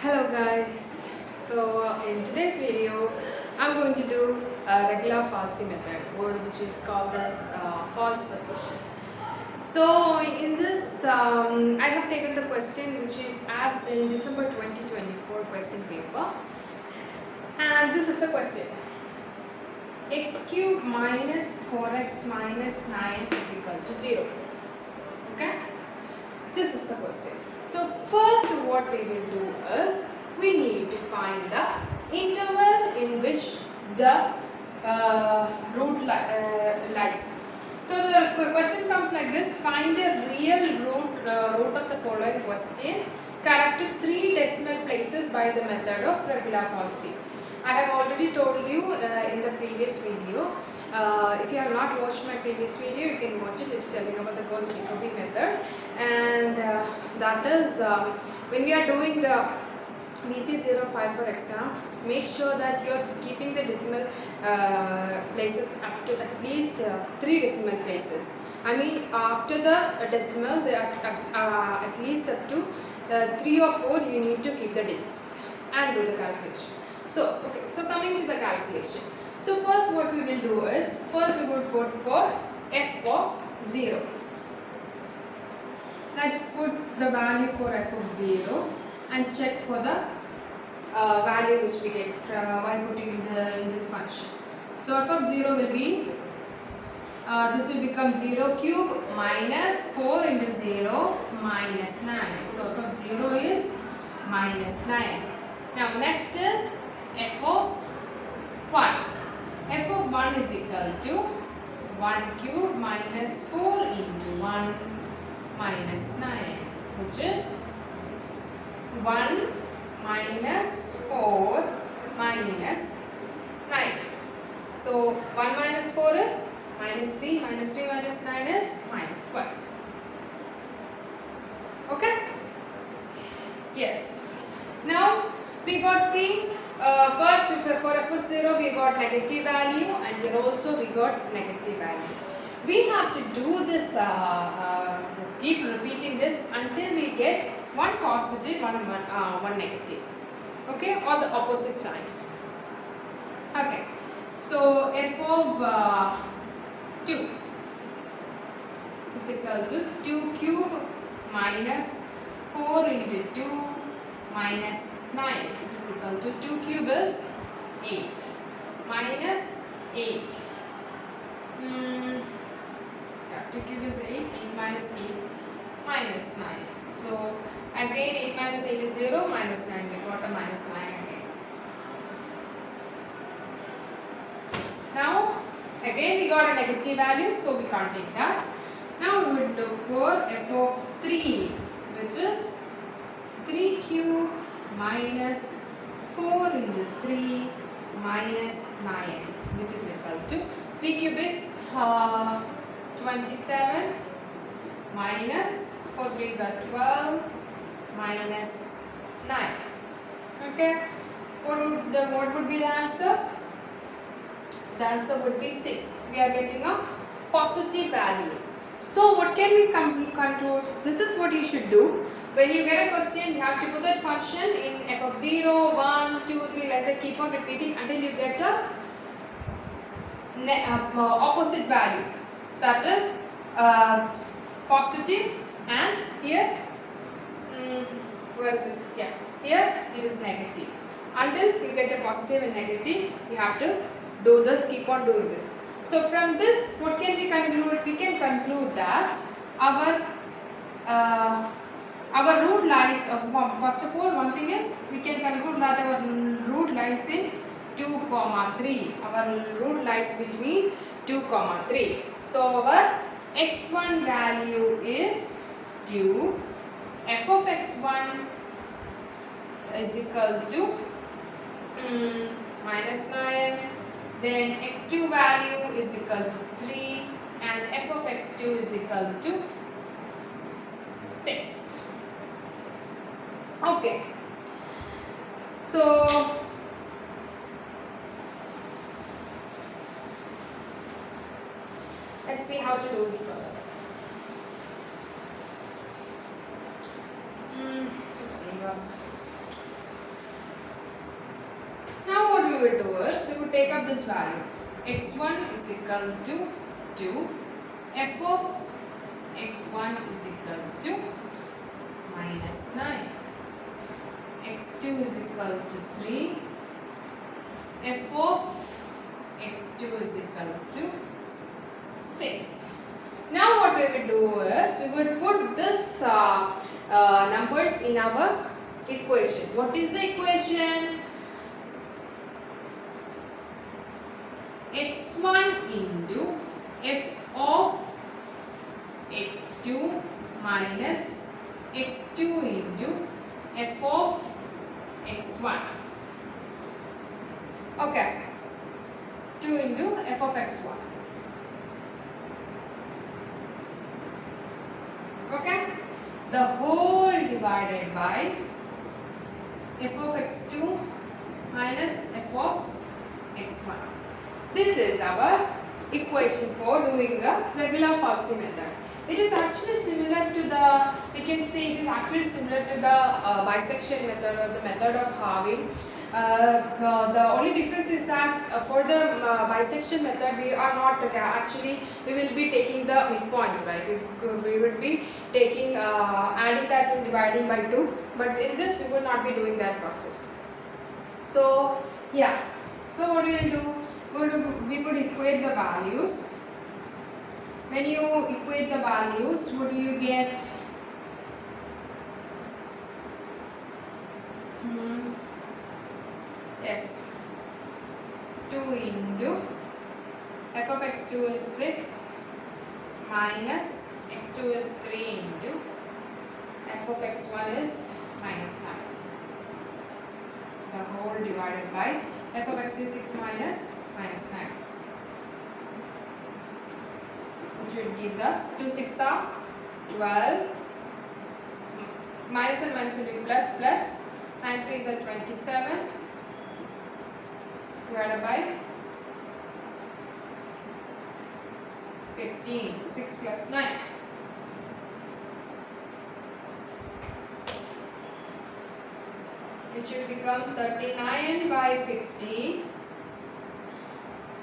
Hello guys, so in today's video I'm going to do a regular falsi method, or which is called as false position. So in this I have taken the question which is asked in December 2024 question paper, and this is the question: x cube minus 4x minus 9 is equal to 0. Okay, this is the question. So first what we will do is we need to find the interval in which the root lies. So the question comes like this: find a real root of the following question correct to 3 decimal places by the method of regular falsi. I have already told you in the previous video. If you have not watched my previous video, you can watch it. It's telling about the Gauss-Jacobi method, and that is when we are doing the BC05 for exam, make sure that you are keeping the decimal places up to at least 3 decimal places. I mean, after the decimal, they are at least up to 3 or 4. You need to keep the digits and do the calculation. So okay, so coming to the calculation. So first what we will do is, first we would put for f of 0. Let's put the value for f of 0 and check for the value which we get while putting in this function. So f of 0 will be, this will become 0 cube minus 4 into 0 minus 9. So f of 0 is minus 9. Now next is f of 1. F of 1 is equal to 1 cube minus 4 into 1 minus 9, which is 1 minus 4 minus 9. So 1 minus 4 is minus 3, minus 3 minus 9 is minus 12. Okay? Yes. Now we got C. First for f of 0 we got negative value, and here also we got negative value. We have to do this, keep repeating this until we get one positive, one negative. Okay, or the opposite signs. Okay, so f of 2 is equal to 2 cube minus 4 into 2 minus 9, which is equal to 2 cube is 8 minus 8. 2 cube is 8, 8 minus 8 minus 9. So again 8 minus 8 is 0, minus 9, we got a minus 9 again. Now again we got a negative value, so we can't take that. Now we will look for f of 3, which is 3 cube minus 4 into 3 minus 9, which is equal to 3 cube is 27 minus 4 3s are 12 minus 9. Okay, what would be the answer? The answer would be 6. We are getting a positive value. So what can we conclude? This is what you should do. When you get a question, you have to put that function in f of 0, 1, 2, 3, like that, keep on repeating until you get a opposite value. That is positive, and here, where is it? Yeah, here it is negative. Until you get a positive and negative, you have to do this, keep on doing this. So from this, what can we conclude? We can conclude that our root lies, first of all, one thing is we can conclude that our root lies in 2, 3. Our root lies between 2, 3. So our x1 value is 2. F of x1 is equal to minus 9. Then x2 value is equal to 3, and f of x2 is equal to 6. Okay, so let's see how to do it further. is we would take up this value. x1 is equal to 2. F of x1 is equal to minus 9. x2 is equal to 3. F of x2 is equal to 6. Now what we will do is we would put this numbers in our equation. What is the equation? x1 into f of x2 minus x2 into f of x1. Okay, 2 into f of x1. Okay, the whole divided by f of x2 minus f of x1. This is our equation for doing the regular falsi method. It is actually similar to the, we can say it is actually similar to the bisection method or the method of halving. The only difference is that for the bisection method we are not actually, we will be taking the midpoint, right? We will be taking adding that and dividing by 2, but in this we will not be doing that process. So yeah, so what we will do, we would equate the values. When you equate the values, what do you get? Yes, 2 into f of x2 is 6 minus x2 is 3 into f of x1 is minus 9. The whole divided by f of x2 is 6 minus 9, which will give the 2 6 are 12, minus and minus will be plus, 9 3 is a 27, divided by 15, 6 plus 9. Which will become 39 by 15,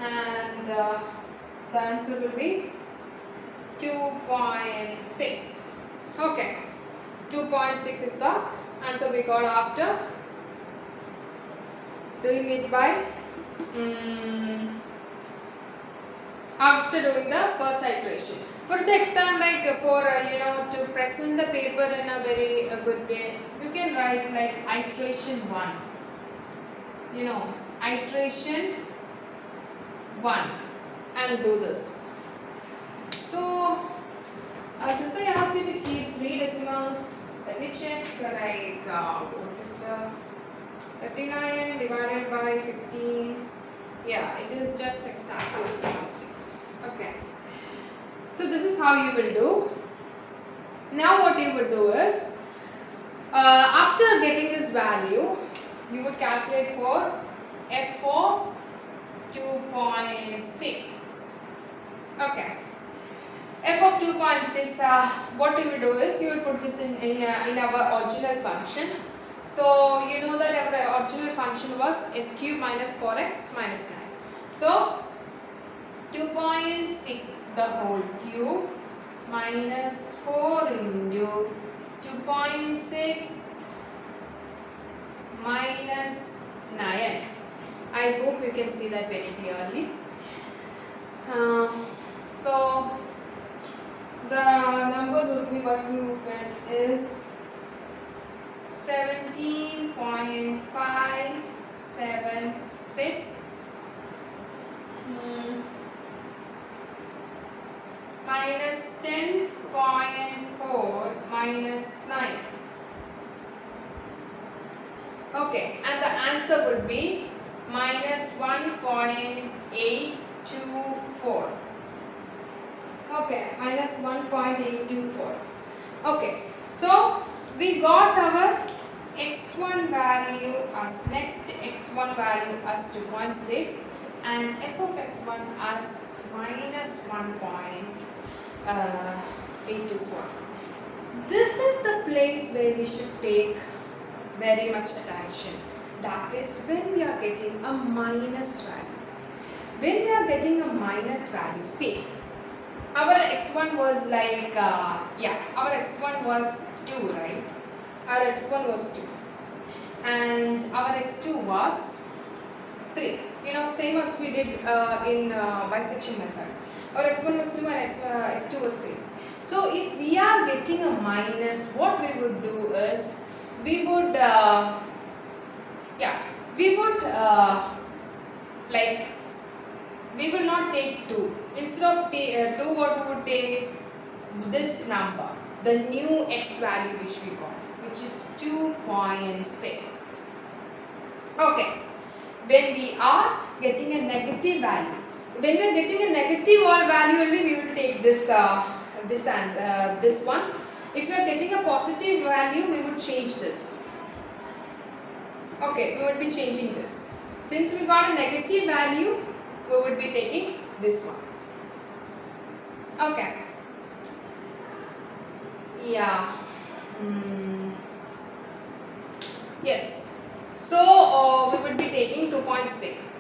and the answer will be 2.6. Okay, 2.6 is the answer we got after doing it by after doing the first iteration. For the exam, like for to present the paper in a very good way, you can write like iteration 1. Iteration 1 and do this. So since I asked you to keep 3 decimals, let me check like what is the 39 divided by 15. Yeah, it is just exactly 6. Okay. So this is how you will do. Now what you would do is, after getting this value, you would calculate for f of 2.6. Okay. F of 2.6, what you will do is, you will put this in our original function. So you know that our original function was s cube minus 4x minus 9. So 2.6 the whole cube minus 4 into 2.6 minus 9. I hope you can see that very clearly. So the numbers would be, what you get is 17.576 minus 10.4 minus 9. Okay, and the answer would be minus 1.824. Okay, minus 1.824. Okay, so we got our x1 value as x1 value as 2.6 and f of x1 as minus 1.824. This is the place where we should take very much attention. That is when we are getting a minus value. When we are getting a minus value, see, our x1 was like, our x1 was 2, right? Our x1 was 2. And our x2 was 3. Same as we did in bisection method. Our x1 was 2 and x2 was 3. So if we are getting a minus, what we would do is, we would we will not take 2. Instead of 2, what we would take? This number, the new x value which we got, which is 2.6. Okay. When we are getting a negative value, when we are getting a negative value only, we will take this this one. If you are getting a positive value, we would change this. Okay, we would be changing this. Since we got a negative value, we would be taking this one. Okay. Yeah. Yes. So we would be taking 2.6.